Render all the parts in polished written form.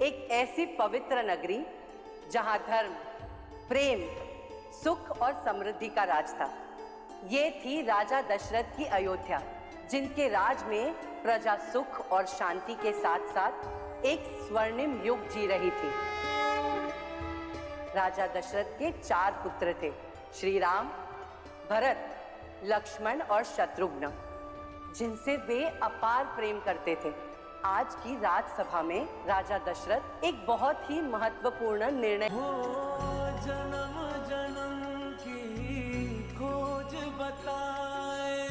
एक ऐसी पवित्र नगरी जहां धर्म, प्रेम, सुख और समृद्धि का राज था। ये थी राजा दशरथ की अयोध्या, जिनके राज में प्रजा सुख और शांति के साथ साथ एक स्वर्णिम युग जी रही थी। राजा दशरथ के 4 पुत्र थे, श्री राम, भरत, लक्ष्मण और शत्रुघ्न, जिनसे वे अपार प्रेम करते थे। आज की राजसभा में राजा दशरथ एक बहुत ही महत्वपूर्ण निर्णय जन्म जन्म की खोज बताए,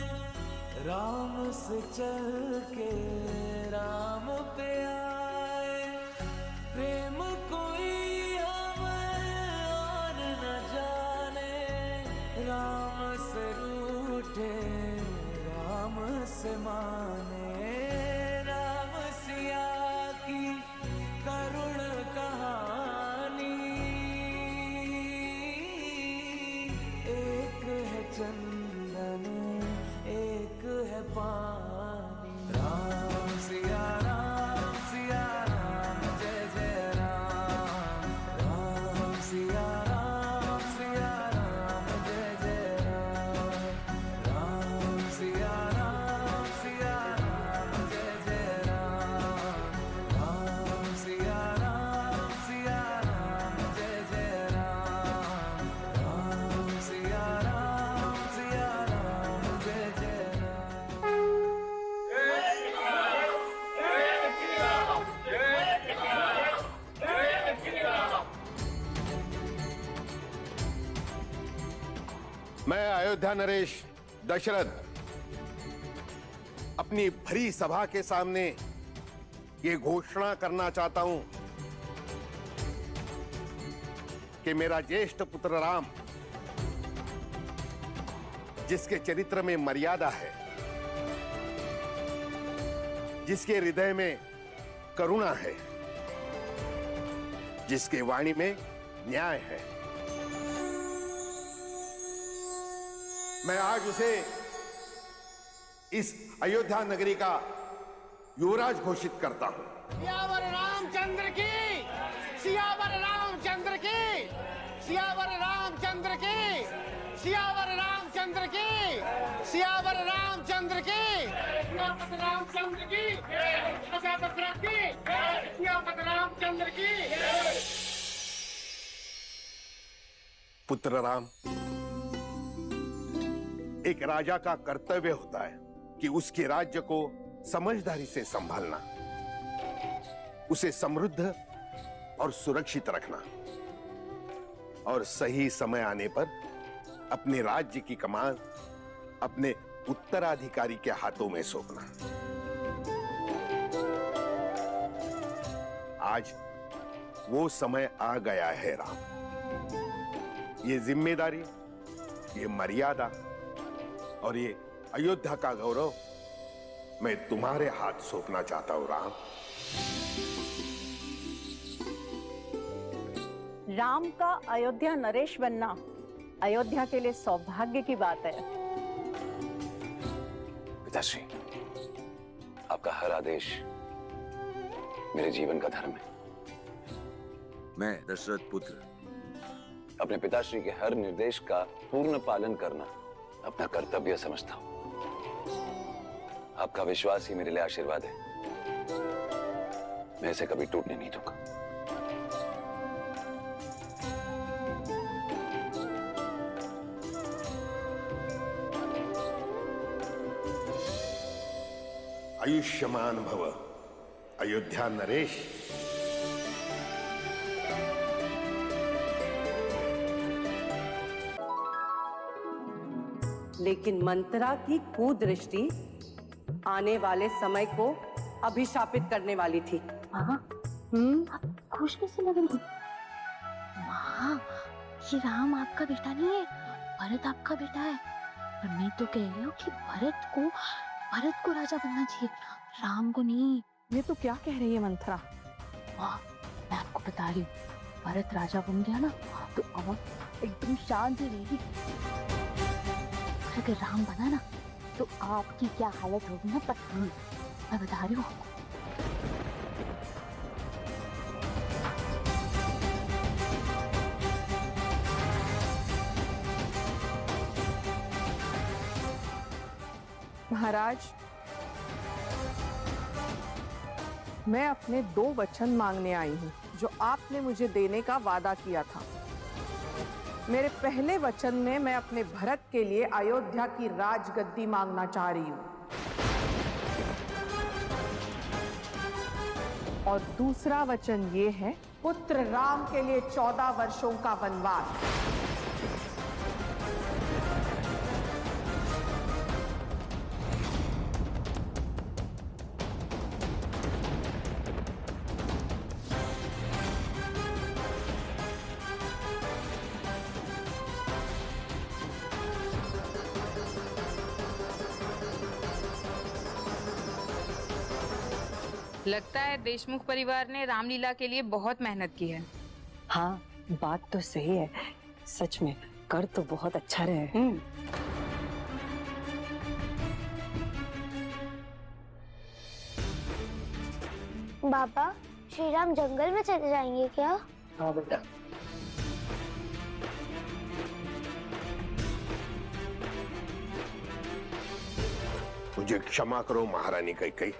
राम से चल के राम पे आए, प्रेम कोई हमें और न जाने, राम से रूठे राम से माने, राम सिया की करुण कहानी, एक है चंदन एक है पानी, राम सिया राम जय जय राम, राम सिया राम जय जय राम, राम सिया राम जय जय राम, राम सिया राम जय जय राम, राम सिया राम जय जय मैं अयोध्या नरेश दशरथ अपनी भरी सभा के सामने ये घोषणा करना चाहता हूं कि मेरा ज्येष्ठ पुत्र राम, जिसके चरित्र में मर्यादा है, जिसके हृदय में करुणा है, जिसके वाणी में न्याय है, मैं आज उसे इस अयोध्या नगरी का युवराज घोषित करता हूं। सियावर रामचंद्र की, सियावर रामचंद्र की, सियावर रामचंद्र की, सियावर रामचंद्र की, सियावर रामचंद्र की, सियावर रामचंद्र की, सियावर रामचंद्र की। पुत्र राम, एक राजा का कर्तव्य होता है कि उसके राज्य को समझदारी से संभालना, उसे समृद्ध और सुरक्षित रखना और सही समय आने पर अपने राज्य की कमान अपने उत्तराधिकारी के हाथों में सौंपना। आज वो समय आ गया है राम। ये जिम्मेदारी, ये मर्यादा और ये अयोध्या का गौरव मैं तुम्हारे हाथ सौंपना चाहता हूं राम। राम का अयोध्या नरेश बनना अयोध्या के लिए सौभाग्य की बात है। पिताश्री, आपका हर आदेश मेरे जीवन का धर्म है। मैं दशरथ पुत्र अपने पिताश्री के हर निर्देश का पूर्ण पालन करना अपना कर्तव्य समझता हूं। आपका विश्वास ही मेरे लिए आशीर्वाद है। मैं इसे कभी टूटने नहीं दूंगा। आयुष्मान भव अयोध्या नरेश। लेकिन मंत्रा की कुदृष्टि आने वाले समय को अभिशापित करने वाली थी। आप खुश कैसे लग रही? माँ, ये राम आपका बेटा नहीं है, भरत आपका बेटा है। और मैं तो कह रही हूँ कि भरत को राजा बनना चाहिए, राम को नहीं। ये तो क्या कह रही है मंत्रा? माँ, मैं आपको बता रही हूँ, भरत राजा बन गया ना तो अब एकदम शांत रहेगी। अगर राम बना ना तो आपकी क्या हालत होगी ना पता नहीं, मैं बता रही हूँ आपको। महाराज, मैं अपने 2 वचन मांगने आई हूँ जो आपने मुझे देने का वादा किया था। मेरे पहले वचन में मैं अपने भरत के लिए अयोध्या की राजगद्दी मांगना चाह रही हूँ, और दूसरा वचन ये है, पुत्र राम के लिए 14 वर्षों का वनवास। लगता है देशमुख परिवार ने रामलीला के लिए बहुत मेहनत की है। हाँ, बात तो सही है। सच में कर तो बहुत अच्छा रहे। पापा, श्री राम जंगल में चले जाएंगे क्या? हाँ बेटा। मुझे क्षमा करो महारानी कैकेयी,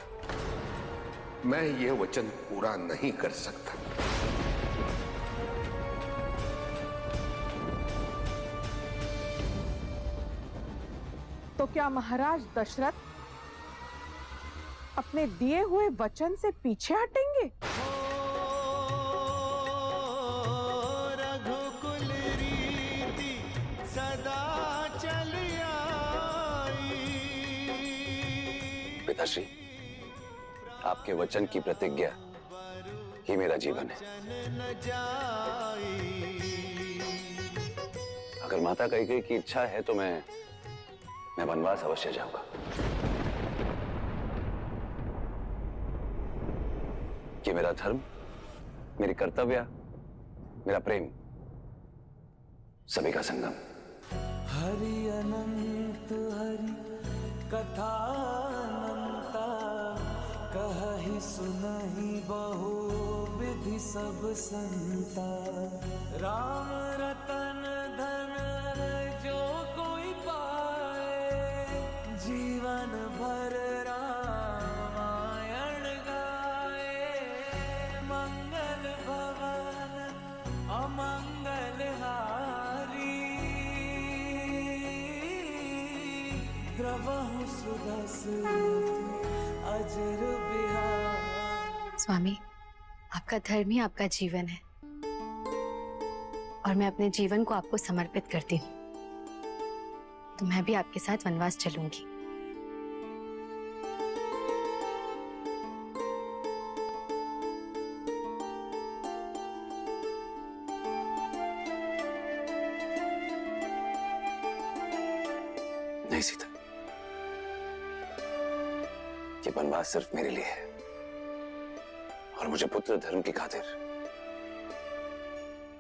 मैं ये वचन पूरा नहीं कर सकता। तो क्या महाराज दशरथ अपने दिए हुए वचन से पीछे हटेंगे? रघुकुल रीति सदा चली आई। पिताश्री, आपके वचन की प्रतिज्ञा ही मेरा जीवन है। अगर माता कैकेयी की इच्छा है तो मैं वनवास अवश्य जाऊंगा। ये मेरा धर्म, मेरी कर्तव्य, मेरा प्रेम, सभी का संगम। हरि अनंत हरि कथा अनंता, कहि सुनहि बहु विधि सब संता। राम रतन धन जो कोई पाए, जीवन भर रामायण गाए। मंगल भवन अमंगल हारी, द्रवहु सुदसरथ अजर बिहार। स्वामी, आपका धर्म ही आपका जीवन है और मैं अपने जीवन को आपको समर्पित करती हूँ। तो मैं भी आपके साथ वनवास चलूंगी। नहीं सीता, ये वनवास सिर्फ मेरे लिए है और मुझे पुत्र धर्म की खातिर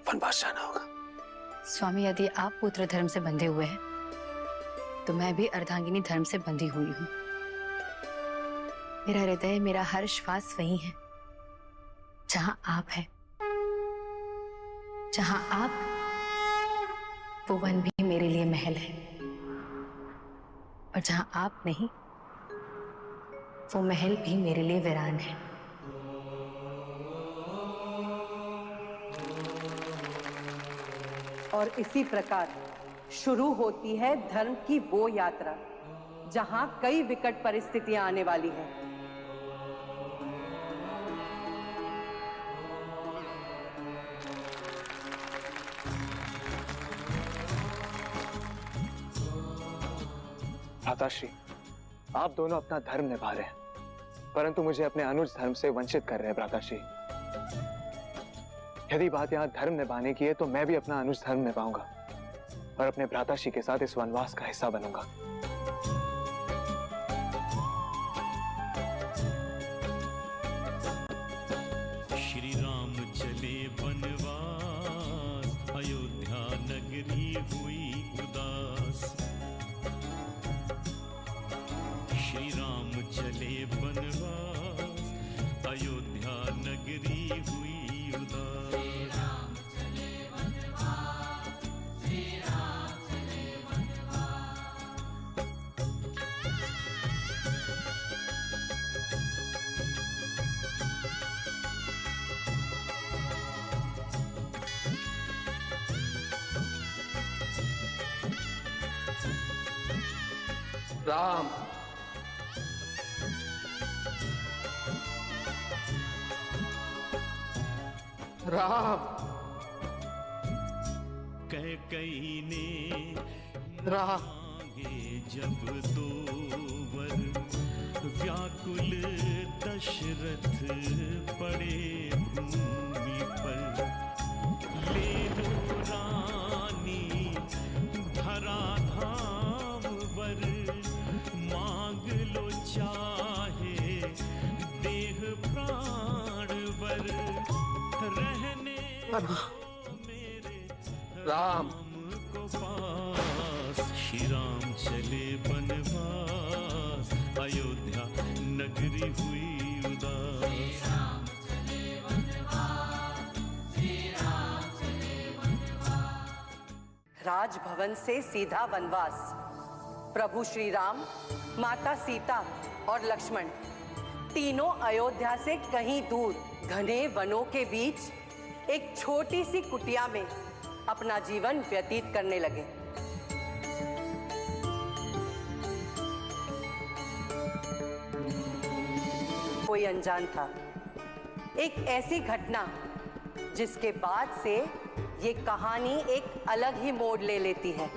वनवास जाना होगा। स्वामी, यदि आप पुत्र धर्म से बंधे हुए हैं तो मैं भी अर्धांगिनी धर्म से बंधी हुई हूँ। मेरा हृदय, मेरा हर श्वास वही है जहाँ आप हैं। जहाँ आप, वो वन भी मेरे लिए महल है, और जहाँ आप नहीं, वो महल भी मेरे लिए वीरान है। और इसी प्रकार शुरू होती है धर्म की वो यात्रा जहां कई विकट परिस्थितियां आने वाली हैं। भ्राताश्री, आप दोनों अपना धर्म निभा रहे हैं, परंतु मुझे अपने अनुज धर्म से वंचित कर रहे हैं। भ्राताश्री, यदि बात यहाँ धर्म निभाने की है तो मैं भी अपना अनुज धर्म निभाऊंगा और अपने भ्राताश्री के साथ इस वनवास का हिस्सा बनूंगा। श्री राम चले वनवास, अयोध्या नगरी हुई उदास। श्री राम चले वनवास, अयोध्या नगरी हुई उदास। राम। राम। कैकई ने राम। मांगे जब दो वर, व्याकुल दशरथ पड़े भूमि पर। ले लो रानी धराधाम वर, मांग लो चाहे देह प्राण वर। रहने मेरे राम को पास, श्री राम चले बनवास, अयोध्या नगरी हुई उदास। राजभवन से सीधा वनवास। प्रभु श्री राम, माता सीता और लक्ष्मण तीनों अयोध्या से कहीं दूर घने वनों के बीच एक छोटी सी कुटिया में अपना जीवन व्यतीत करने लगे। कोई अनजान था। एक ऐसी घटना जिसके बाद से ये कहानी एक अलग ही मोड़ ले लेती है।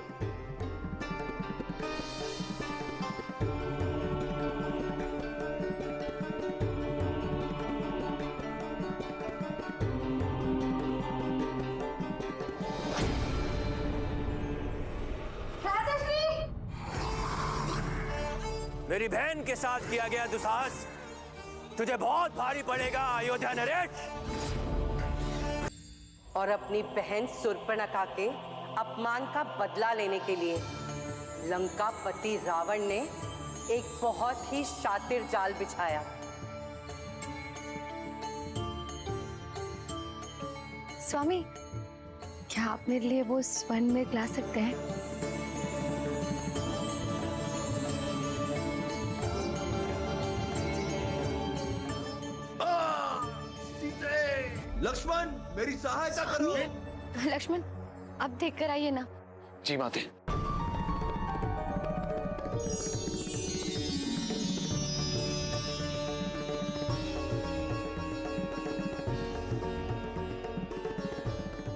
मेरी बहन के साथ किया गया दुस्साहस तुझे बहुत भारी पड़ेगा अयोध्या नरेश। और अपनी बहन सुर्पणखा के अपमान का बदला लेने के लिए लंकापति रावण ने एक बहुत ही शातिर जाल बिछाया। स्वामी, क्या आप मेरे लिए वो स्वर्ण में ला सकते हैं? लक्ष्मण, मेरी सहायता करो। लक्ष्मण, अब देख कर आइए ना। जी माते।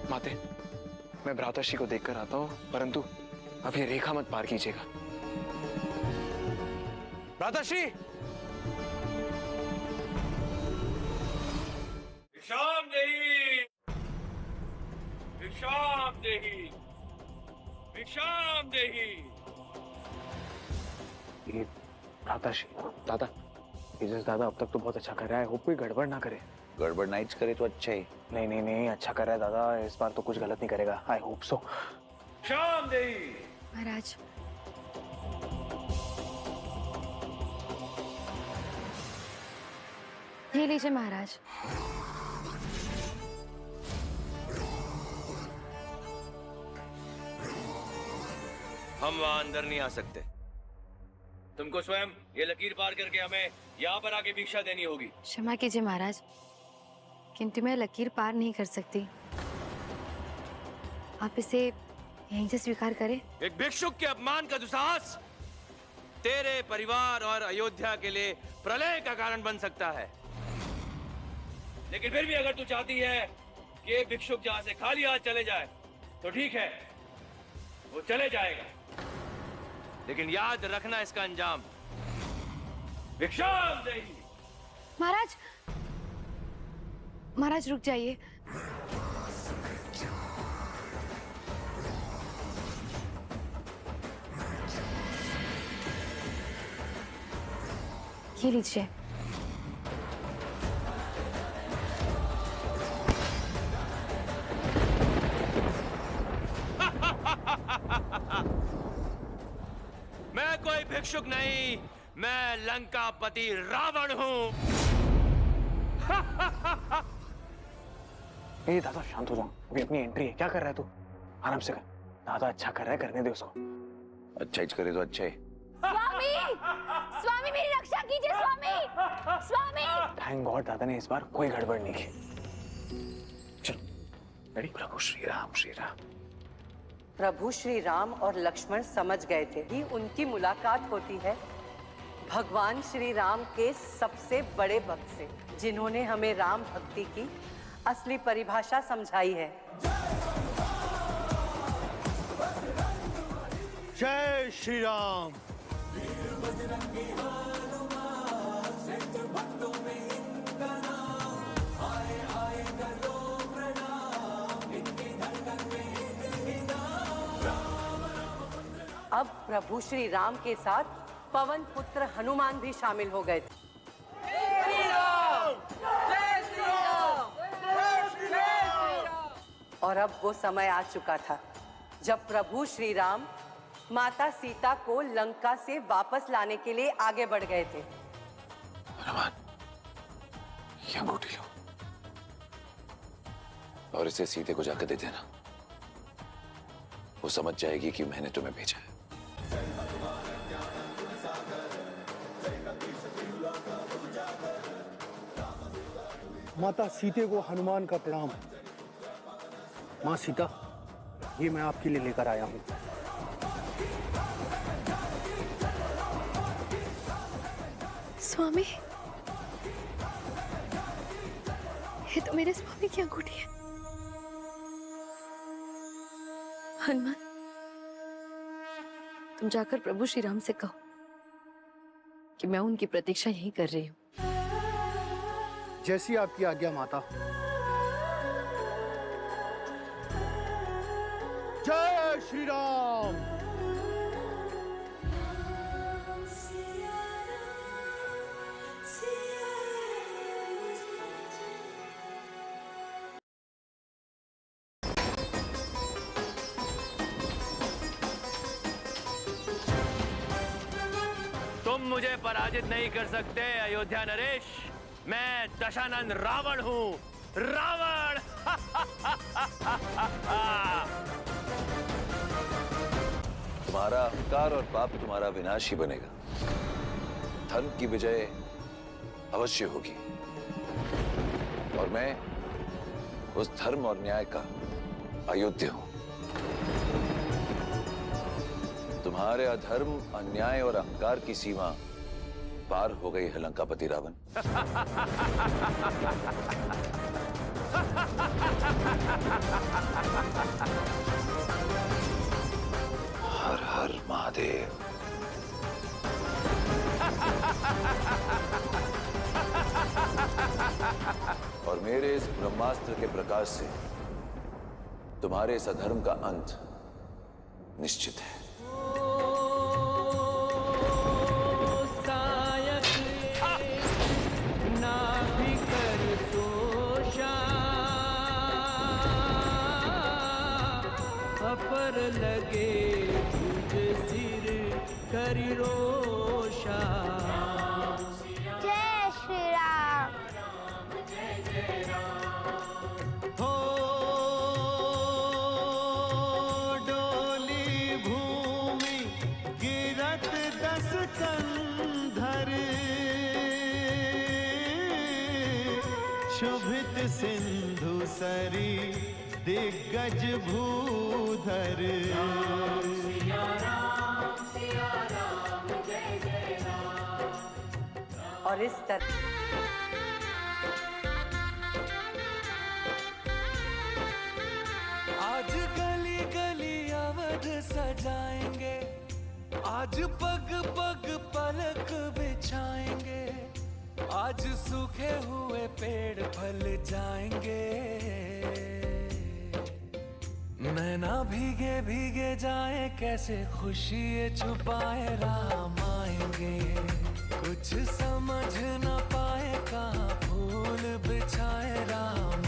माते, मैं भ्राताश्री को देखकर आता हूँ, परंतु अब ये रेखा मत पार कीजिएगा। भ्राताश्री! विश्राम देही, विश्राम देही, विश्राम देही। ये भ्राताश्री, दादा, तेजस दादा अब तक तो बहुत अच्छा कर रहा है। होप कोई गड़बड़ ना करे। गड़बड़ नहीं करे तो अच्छा ही। नहीं नहीं नहीं, अच्छा कर रहा है दादा, इस बार तो कुछ गलत नहीं करेगा। I hope so. विश्राम देही। महाराज, ये लीजिए महाराज। हम वहां अंदर नहीं आ सकते। तुमको स्वयं ये लकीर पार करके हमें यहाँ पर आके भिक्षा देनी होगी। क्षमा कीजिए महाराज, किंतु मैं लकीर पार नहीं कर सकती। आप इसे यहीं से स्वीकार करें। एक भिक्षुक के अपमान का दुस्साहस तेरे परिवार और अयोध्या के लिए प्रलय का कारण बन सकता है। लेकिन फिर भी अगर तू चाहती है कि एक भिक्षुक जहां से खाली हाथ चले जाए तो ठीक है, वो चले जाएगा। लेकिन याद रखना इसका अंजाम विश्राम देही। महाराज, महाराज रुक जाइए। ये लीजिए। मैं कोई भिक्षुक नहीं, मैं लंकापति रावण हूं। ए दादा शांत हो जाओ, अभी अपनी एंट्री है। क्या कर रहा है तू? आराम से कर। दादा अच्छा कर रहा है, करने दे उसको। अच्छा ही करे तो अच्छा ही। स्वामी, स्वामी मेरी रक्षा कीजिए स्वामी, स्वामी। थैंक गॉड दादा ने इस बार कोई गड़बड़ नहीं की। चलो रेडी। प्रभु श्री राम, श्री राम। प्रभु श्री राम और लक्ष्मण समझ गए थे कि उनकी मुलाकात होती है भगवान श्री राम के सबसे बड़े भक्त से, जिन्होंने हमें राम भक्ति की असली परिभाषा समझाई है। जय श्री राम। अब प्रभु श्री राम के साथ पवन पुत्र हनुमान भी शामिल हो गए थे। और अब वो समय आ चुका था जब प्रभु श्री राम माता सीता को लंका से वापस लाने के लिए आगे बढ़ गए थे। हनुमान, ये अंगूठी लो और इसे सीते को जाकर दे देना। वो समझ जाएगी कि मैंने तुम्हें भेजा है। माता सीते को हनुमान का प्रणाम। माँ सीता, ये मैं आपके लिए लेकर आया हूँ। स्वामी, ये तो मेरे स्वामी की अंगूठी है। हनुमान, तुम जाकर प्रभु श्री राम से कहो कि मैं उनकी प्रतीक्षा यहीं कर रही हूँ। जैसी आपकी आज्ञा माता। जय श्री राम। तुम मुझे पराजित नहीं कर सकते अयोध्या नरेश। मैं दशानंद रावण हूं, रावण। तुम्हारा अहंकार और पाप तुम्हारा विनाश ही बनेगा। धर्म की विजय अवश्य होगी और मैं उस धर्म और न्याय का अयोध्या हूं। तुम्हारे अधर्म, अन्याय और अहंकार की सीमा पार हो गई है लंकापति रावण। हर हर महादेव। और मेरे इस ब्रह्मास्त्र के प्रकाश से तुम्हारे इस अधर्म का अंत निश्चित है। पर लगे तुझ सिर करी रोशा। जय श्री राम। हो डोली भूमि गिरत दस कंधर, शोभित सिंधु सरी दिग्गज भूधर। और इस तरह आज गली गली अवध सजाएंगे, आज पग पग पलक बिछाएंगे, आज सूखे हुए पेड़ फल जाएंगे। नैना भीगे भीगे जाए, कैसे खुशी छुपाए राम आएंगे। कुछ समझ न पाए, कहाँ फूल बिछाए राम